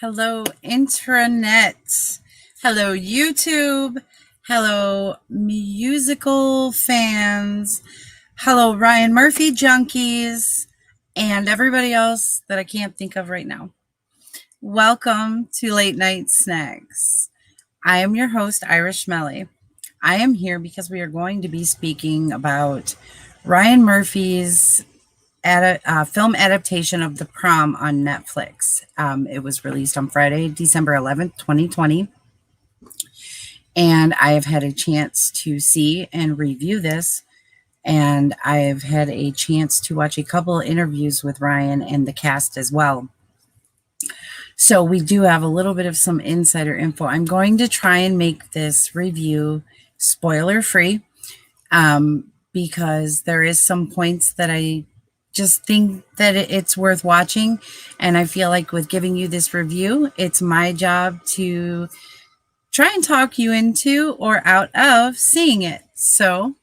Hello, Intranet. Hello, YouTube. Hello, musical fans. Hello, Ryan Murphy junkies. And everybody else that I can't think of right now. Welcome to Late Night Snags. I am your host, Irish Melly. I am here because we are going to be speaking about Ryan Murphy's film adaptation of The Prom on Netflix. It was released on Friday, December 11th, 2020. And I have had a chance to see and review this. And I have had a chance to watch a couple of interviews with Ryan and the cast as well. So we do have a little bit of some insider info. I'm going to try and make this review spoiler free because there is some points that I just think that it's worth watching. And I feel like with giving you this review, it's my job to try and talk you into or out of seeing it. So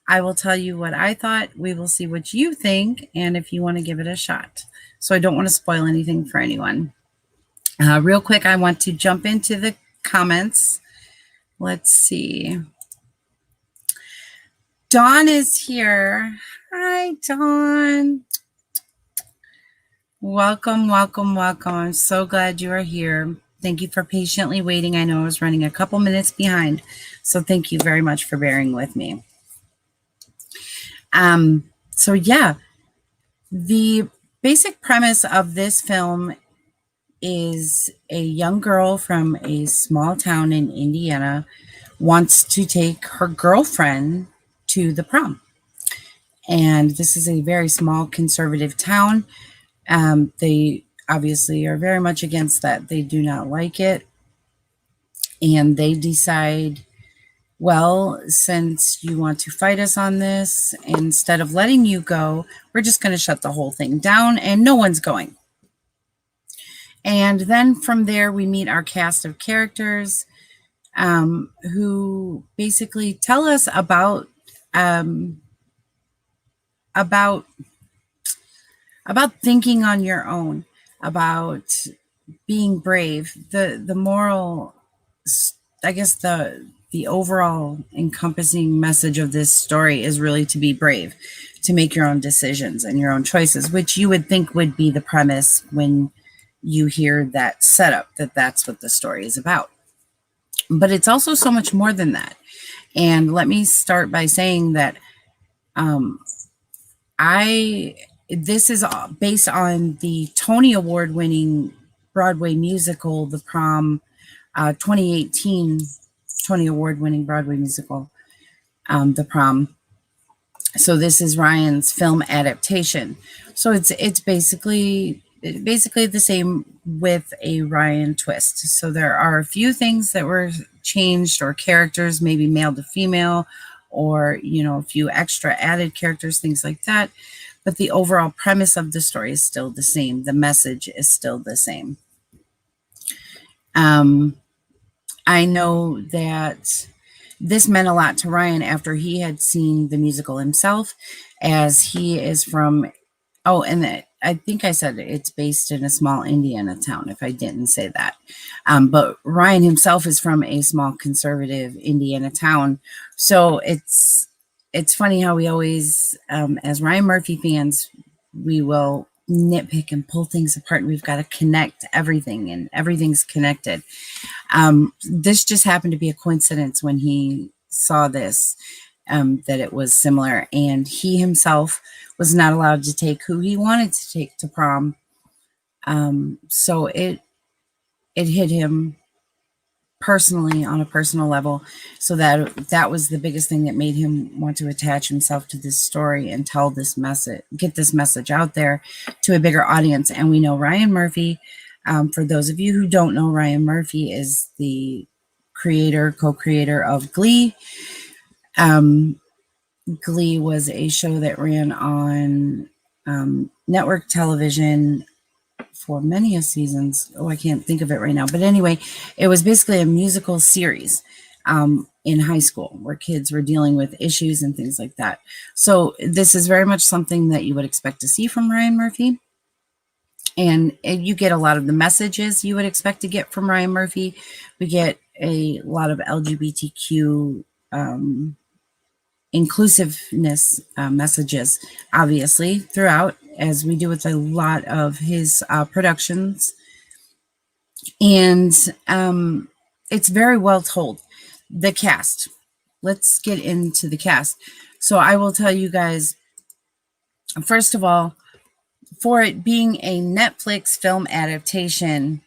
I will tell you what I thought. We will see what you think and if you want to give it a shot. So I don't want to spoil anything for anyone. Real quick, I want to jump into the comments. Let's see. Dawn is here. Hi, Dawn. Welcome, welcome, welcome. I'm so glad you are here. Thank you for patiently waiting. I know I was running a couple minutes behind, so thank you very much for bearing with me. So yeah, the basic premise of this film is a young girl from a small town in Indiana wants to take her girlfriend to the prom. And this is a very small conservative town. They obviously are very much against that. They do not like it. And they decide, well, since you want to fight us on this, instead of letting you go, we're just going to shut the whole thing down and no one's going. And then from there, we meet our cast of characters who basically tell us about thinking on your own, about being brave. The moral, I guess the overall encompassing message of this story is really to be brave, to make your own decisions and your own choices, which you would think would be the premise when you hear that setup, that's what the story is about. But it's also so much more than that. And let me start by saying that this is based on the Tony Award winning Broadway musical, The Prom, 2018 Tony Award winning Broadway musical, The Prom. So this is Ryan's film adaptation. So it's basically the same with a Ryan twist. So there are a few things that were changed, or characters, maybe male to female, or, a few extra added characters, things like that. But the overall premise of the story is still the same. The message is still the same. I know that this meant a lot to Ryan after he had seen the musical himself, as he is from, I think I said it's based in a small Indiana town, if I didn't say that. But Ryan himself is from a small conservative Indiana town. So it's funny how we always, as Ryan Murphy fans, we will nitpick and pull things apart, and we've got to connect everything, and everything's connected. This just happened to be a coincidence when he saw this, that it was similar, and he himself was not allowed to take who he wanted to take to prom. So it hit him personally, on a personal level. So that was the biggest thing that made him want to attach himself to this story and tell this message, get this message out there to a bigger audience. And we know Ryan Murphy, for those of you who don't know, Ryan Murphy is the co-creator of Glee. Glee was a show that ran on network television for many seasons. I can't think of it right now. But anyway, it was basically a musical series in high school where kids were dealing with issues and things like that. So this is very much something that you would expect to see from Ryan Murphy. And you get a lot of the messages you would expect to get from Ryan Murphy. We get a lot of LGBTQ inclusiveness messages, obviously, throughout, as we do with a lot of his productions. And it's very well told. The cast. Let's get into the cast. So I will tell you guys, first of all, for it being a Netflix film adaptation,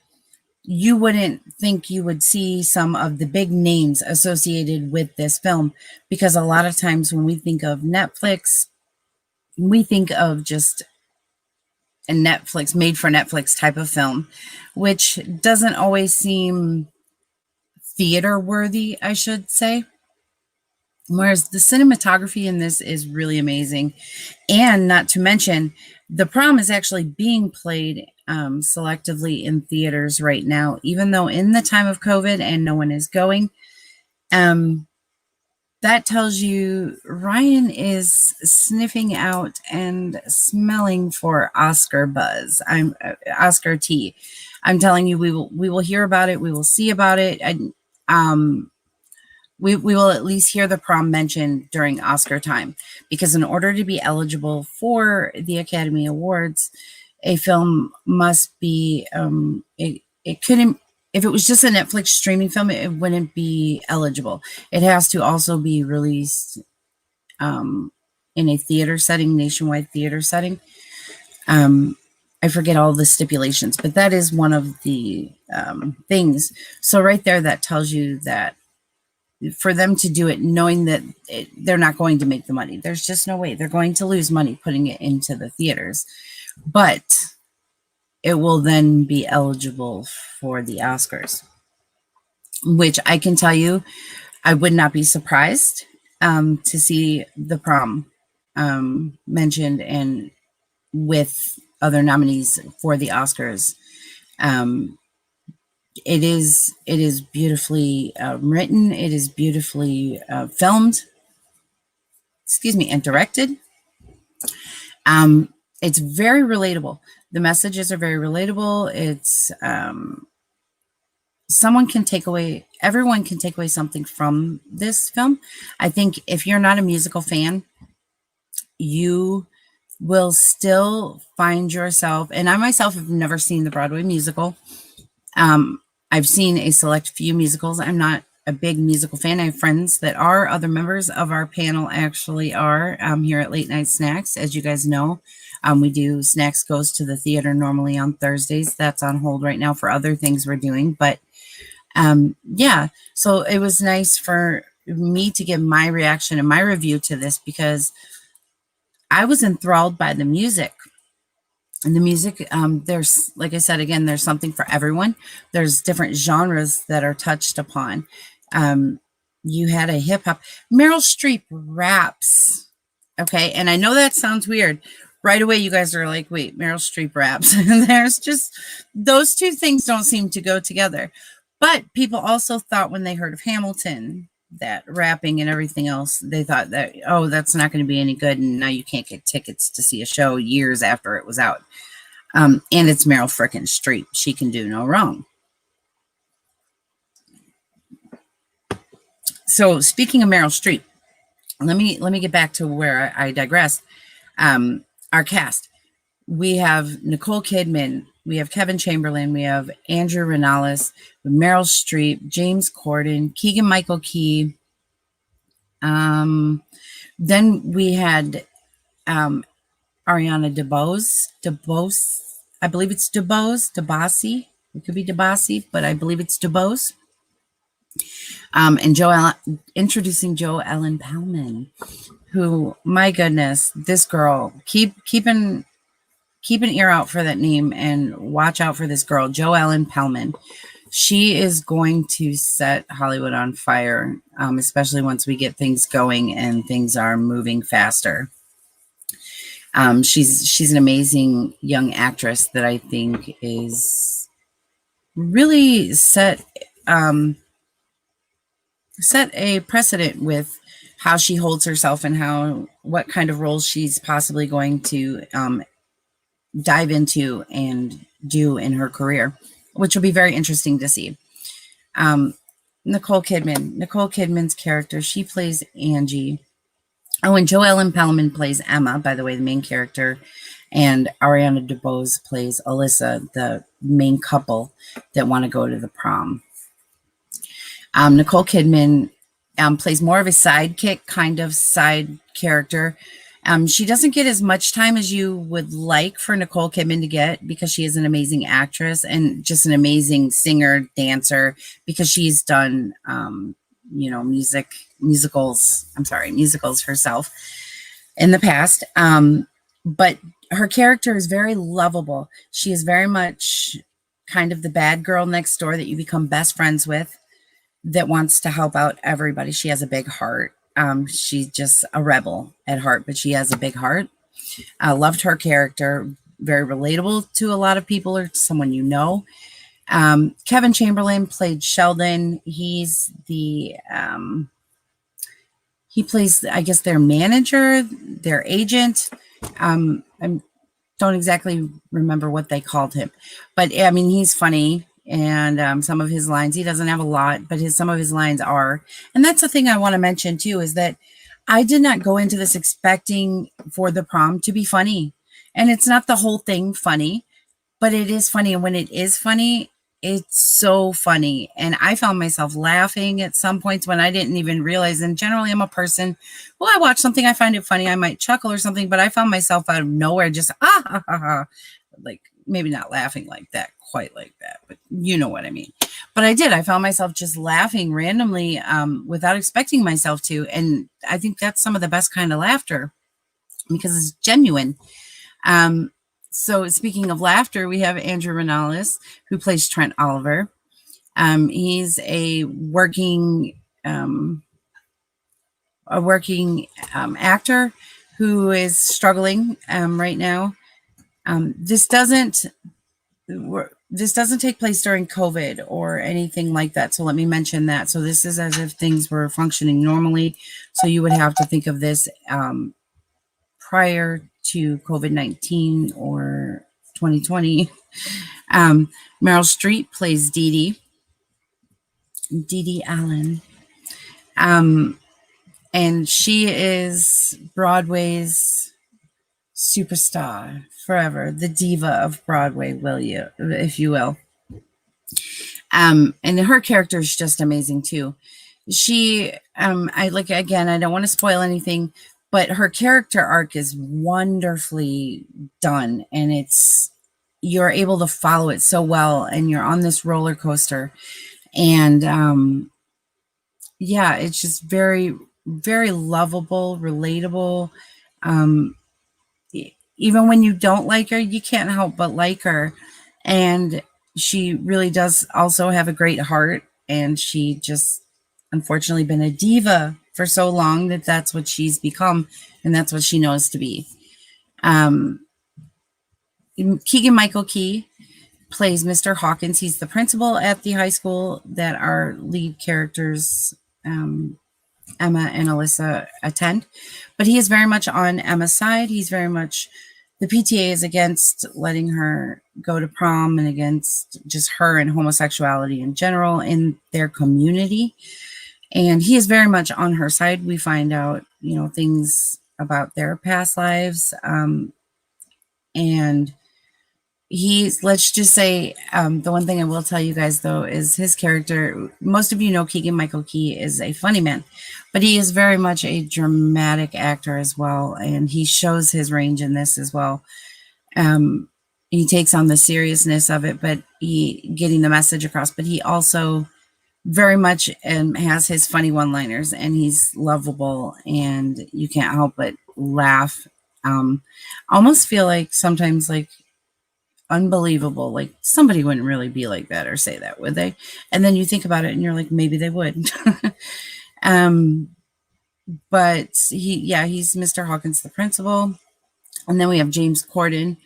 you wouldn't think you would see some of the big names associated with this film, because a lot of times when we think of Netflix, we think of just a Netflix, made for Netflix type of film, which doesn't always seem theater worthy, I should say. Whereas the cinematography in this is really amazing. And not to mention, The Prom is actually being played selectively in theaters right now, even though in the time of COVID and no one is going. That tells you Ryan is sniffing out and smelling for Oscar buzz. Oscar tea. I'm telling you, we will hear about it. We will see about it. We will at least hear The Prom mentioned during Oscar time, because in order to be eligible for the Academy Awards, a film must be, it couldn't, if it was just a Netflix streaming film, it wouldn't be eligible. It has to also be released in a theater setting, nationwide theater setting. I forget all the stipulations, but that is one of the things. So right there, that tells you that for them to do it, knowing that they're not going to make the money. There's just no way. They're going to lose money putting it into the theaters. But it will then be eligible for the Oscars, which I can tell you, I would not be surprised to see The Prom mentioned and with other nominees for the Oscars. It is beautifully written. It is beautifully filmed, and directed. It's very relatable. The messages are very relatable. It's everyone can take away something from this film. I think if you're not a musical fan, you will still find yourself, and I myself have never seen the Broadway musical. I've seen a select few musicals. I'm not a big musical fan. I have friends that are. Other members of our panel actually are here at Late Night Snax. As you guys know, we do Snax Goes to the Theater normally on Thursdays. That's on hold right now for other things we're doing. But yeah, so it was nice for me to give my reaction and my review to this, because I was enthralled by the music. And the music, there's, like I said, again, there's something for everyone. There's different genres that are touched upon. You had a hip hop. Meryl Streep raps. Okay. And I know that sounds weird. Right away, you guys are like, wait, Meryl Streep raps. There's just, those two things don't seem to go together. But people also thought when they heard of Hamilton, that rapping and everything else, they thought that, oh, that's not going to be any good, and now you can't get tickets to see a show years after it was out. And it's Meryl frickin' Streep. She can do no wrong. So speaking of Meryl Streep, let me get back to where I digress. Our cast. We have Nicole Kidman, we have Kevin Chamberlain, we have Andrew Rannells, Meryl Streep, James Corden, Keegan-Michael Key. Then we had Ariana DeBose. I believe it's DeBose. It could be DeBose, but I believe it's DeBose. And introducing Jo Ellen Pellman, who, my goodness, this girl, keep an ear out for that name and watch out for this girl, Jo Ellen Pellman. She is going to set Hollywood on fire, especially once we get things going and things are moving faster. She's an amazing young actress that I think is really set a precedent with how she holds herself and what kind of roles she's possibly going to dive into and do in her career, which will be very interesting to see. Nicole Kidman's character, she plays Angie. Oh, and Joellen Pellman plays Emma, by the way, the main character. And Ariana DeBose plays Alyssa, the main couple that want to go to the prom. Nicole Kidman plays more of a sidekick kind of side character. She doesn't get as much time as you would like for Nicole Kidman to get, because she is an amazing actress and just an amazing singer, dancer, because she's done, musicals herself in the past. But her character is very lovable. She is very much kind of the bad girl next door that you become best friends with, that wants to help out everybody. She has a big heart. She's just a rebel at heart, but she has a big heart. I loved her character. Very relatable to a lot of people, or someone you know. Kevin Chamberlain played Sheldon. He's the he plays, I guess, their manager, their agent. I don't exactly remember what they called him, but I mean, he's funny. And some of his lines, he doesn't have a lot, but some of his lines are. And that's the thing I want to mention too, is that I did not go into this expecting for the prom to be funny. And it's not the whole thing funny, but it is funny. And when it is funny, it's so funny. And I found myself laughing at some points when I didn't even realize. And generally, I'm a person, well, I watch something, I find it funny, I might chuckle or something, but I found myself out of nowhere just, like, maybe not laughing like that, quite like that, but you know what I mean. But I did. I found myself just laughing randomly without expecting myself to. And I think that's some of the best kind of laughter, because it's genuine. So speaking of laughter, we have Andrew Rannells, who plays Trent Oliver. He's a working actor who is struggling right now. This doesn't take place during COVID or anything like that. So let me mention that. So this is as if things were functioning normally. So you would have to think of this prior to COVID-19 or 2020. Meryl Streep plays Dee Dee Allen. And she is Broadway's superstar forever, the diva of Broadway, if you will. And her character is just amazing too. She, I don't want to spoil anything, but her character arc is wonderfully done, and you're able to follow it so well, and you're on this roller coaster, and it's just very, very lovable, relatable. Even when you don't like her, you can't help but like her. And she really does also have a great heart. And she just, unfortunately, been a diva for so long that's what she's become. And that's what she knows to be. Keegan-Michael Key plays Mr. Hawkins. He's the principal at the high school that our lead characters, Emma and Alyssa, attend. But he is very much on Emma's side. He's very much, the PTA is against letting her go to prom and against just her and homosexuality in general in their community. And he is very much on her side. We find out, things about their past lives. And let's just say, the one thing I will tell you guys, though, is his character. Most of you know Keegan-Michael Key is a funny man, but he is very much a dramatic actor as well. And he shows his range in this as well. He takes on the seriousness of it, but getting the message across, but he also very much has his funny one-liners, and he's lovable, and you can't help but laugh. Almost feel like sometimes like unbelievable, like somebody wouldn't really be like that or say that, would they? And then you think about it and you're like, maybe they would. But he's Mr. Hawkins, the principal. And then we have James Corden,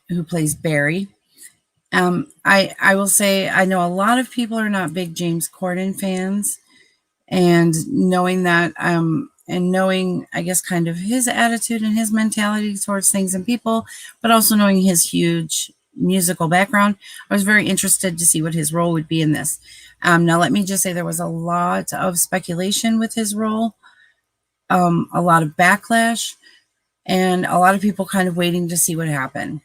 who plays Barry. I will say, I know a lot of people are not big James Corden fans, and knowing that, and knowing, I guess, kind of his attitude and his mentality towards things and people, but also knowing his huge musical background, I was very interested to see what his role would be in this. Now, let me just say there was a lot of speculation with his role, a lot of backlash, and a lot of people kind of waiting to see what happened,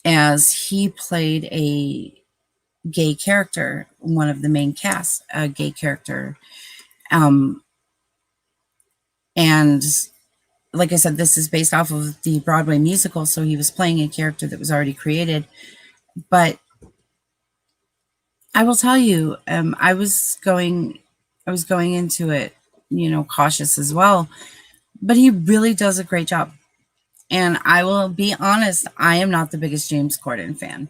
as he played a gay character, one of the main cast, a gay character. And like I said, this is based off of the Broadway musical, so he was playing a character that was already created. But I will tell you, I was going into it, cautious as well. But he really does a great job. And I will be honest, I am not the biggest James Corden fan.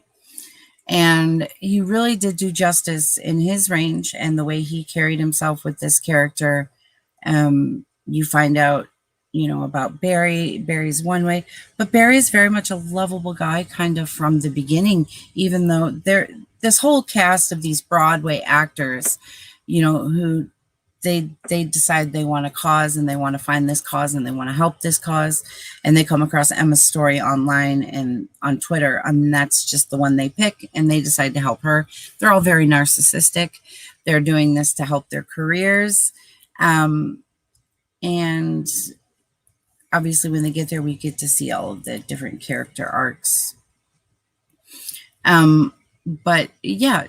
And he really did do justice in his range and the way he carried himself with this character. You find out, about Barry. Barry's one way, but Barry is very much a lovable guy, kind of from the beginning, even though this whole cast of these Broadway actors, who they decide they want a cause and they want to find this cause and they want to help this cause, and they come across Emma's story online and on Twitter. I mean, that's just the one they pick and they decide to help her. They're all very narcissistic. They're doing this to help their careers. And obviously when they get there, we get to see all of the different character arcs. But yeah,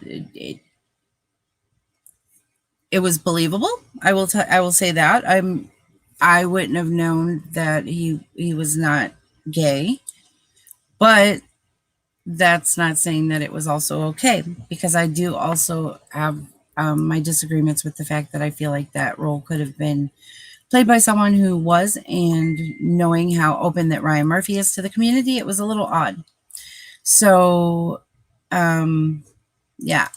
it was believable. I will say that. I wouldn't have known that he was not gay, but that's not saying that it was also okay, because I do also have my disagreements with the fact that I feel like that role could have been played by someone who was, and knowing how open that Ryan Murphy is to the community, it was a little odd. So, yeah.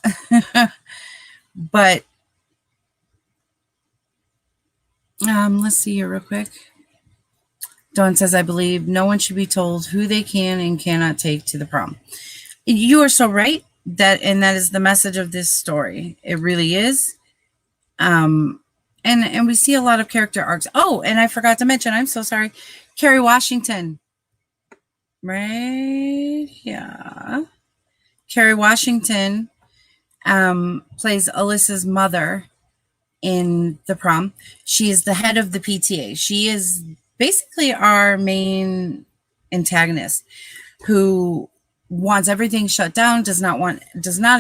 But let's see here real quick. Dawn says, I believe no one should be told who they can and cannot take to the prom. You are so right. That is the message of this story. It really is. And we see a lot of character arcs. Oh, and I forgot to mention, I'm so sorry, Kerry Washington. Right? Yeah. Kerry Washington plays Alyssa's mother in the prom. She is the head of the PTA. She is basically our main antagonist, who wants everything shut down, does not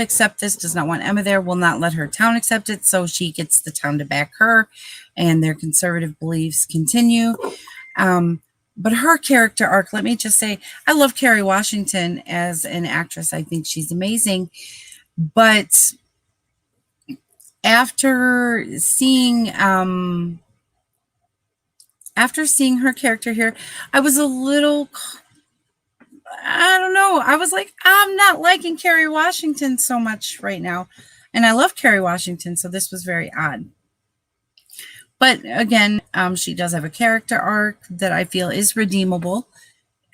accept this, does not want Emma there, will not let her town accept it, so she gets the town to back her, and their conservative beliefs continue. But her character arc, let me just say, I love Kerry Washington as an actress. I think she's amazing. But after seeing her character here, I was a little, I don't know. I was like, I'm not liking Kerry Washington so much right now. And I love Kerry Washington, so this was very odd. But again, she does have a character arc that I feel is redeemable.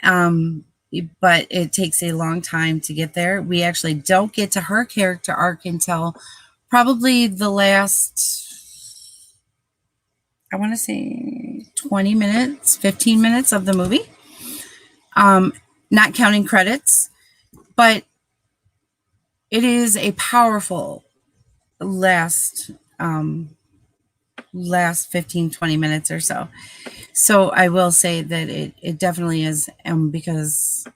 But it takes a long time to get there. We actually don't get to her character arc until probably the last, I want to say 20 minutes, 15 minutes of the movie. Not counting credits, but it is a powerful last 15, 20 minutes or so. So I will say that it definitely is, because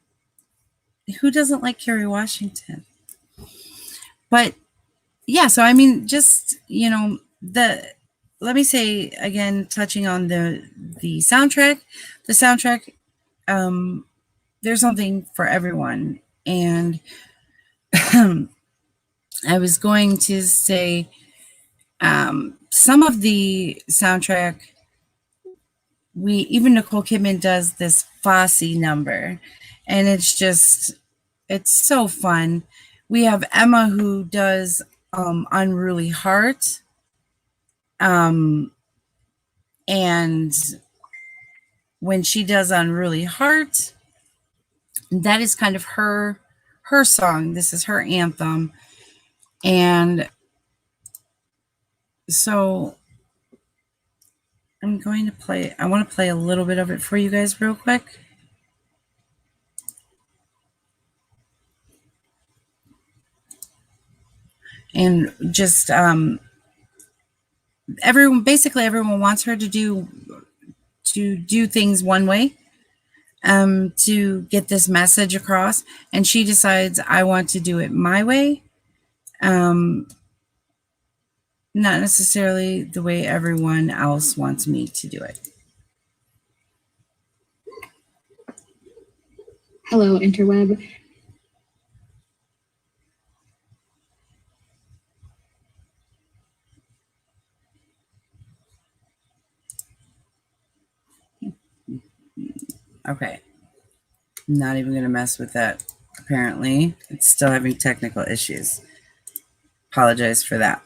who doesn't like Kerry Washington? But yeah, so I mean, just, let me say again, touching on the soundtrack, there's something for everyone. And I was going to say, some of the soundtrack, even Nicole Kidman does this Fosse number, and it's so fun. We have Emma, who does Unruly Heart. And when she does Unruly Heart, that is kind of her song. This is her anthem. And so I'm going to play, I want to play a little bit of it for you guys real quick. And just everyone wants her to do things one way, to get this message across, and she decides, I want to do it my way, not necessarily the way everyone else wants me to do it. Hello, interweb. Okay. Not even going to mess with that. Apparently, it's still having technical issues. Apologize for that.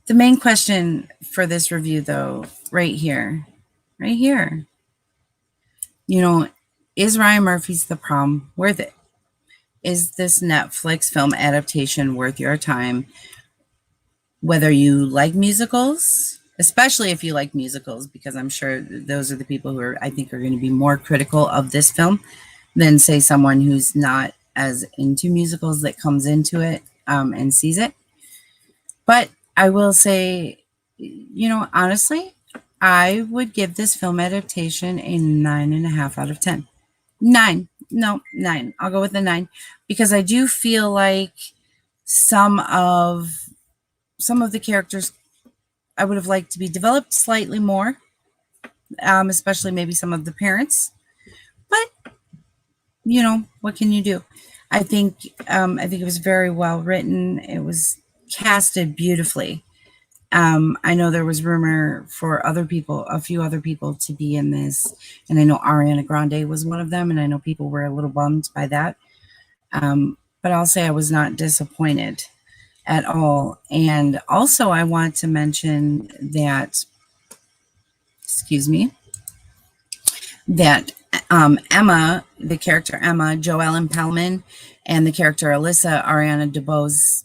The main question for this review, though, right here, you know, is Ryan Murphy's The Prom worth it? Is this Netflix film adaptation worth your time? Whether you like musicals, especially if you like musicals, because I'm sure those are the people who are, I think, are going to be more critical of this film than, say, someone who's not as into musicals that comes into it and sees it. But I will say, you know, honestly, I would give this film adaptation a 9.5 out of 10. 9. No, 9. I'll go with a 9, because I do feel like some of the characters I would have liked to be developed slightly more, especially maybe some of the parents. But, you know, what can you do? I think it was very well written. It was casted beautifully. I know there was rumor for a few other people to be in this, and I know Ariana Grande was one of them, and I know people were a little bummed by that. But I'll say I was not disappointed at all. And also, I want to mention that, that Emma, the character Emma, Joellen Pellman, and the character Alyssa, Ariana DeBose.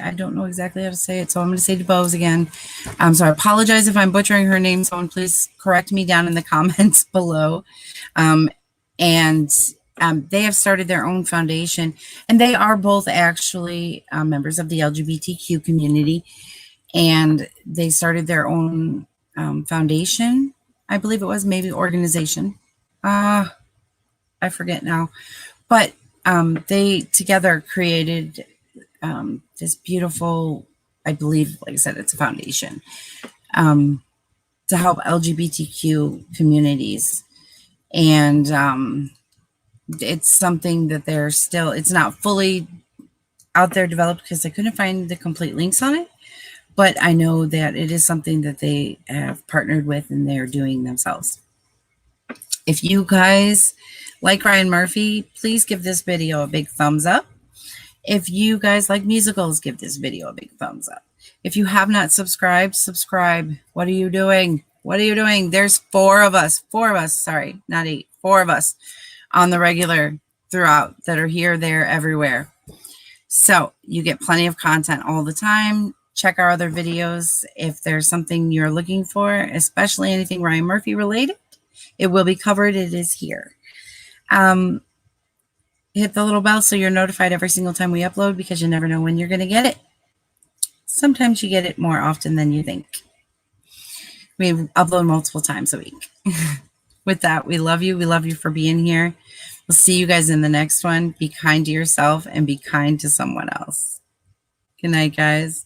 I don't know exactly how to say it, so I'm going to say DeBose again. So I apologize if I'm butchering her name. Someone please correct me down in the comments below. They have started their own foundation, and they are both actually members of the LGBTQ community, and they started their own foundation. I believe it was, maybe organization. I forget now. But they together created this beautiful, I believe, like I said, it's a foundation to help LGBTQ communities. And it's something that it's not fully out there developed, because I couldn't find the complete links on it. But I know that it is something that they have partnered with and they're doing themselves. If you guys like Ryan Murphy, please give this video a big thumbs up. If you guys like musicals, give this video a big thumbs up. If you have not subscribed, subscribe. What are you doing? What are you doing? There's 4 of us. 4 of us. Sorry, not 8. 4 of us on the regular throughout that are here, there, everywhere. So you get plenty of content all the time. Check our other videos if there's something you're looking for, especially anything Ryan Murphy related. It will be covered. It is here. Hit the little bell so you're notified every single time we upload, because you never know when you're going to get it. Sometimes you get it more often than you think. We upload multiple times a week. With that, we love you. We love you for being here. We'll see you guys in the next one. Be kind to yourself and be kind to someone else. Good night, guys.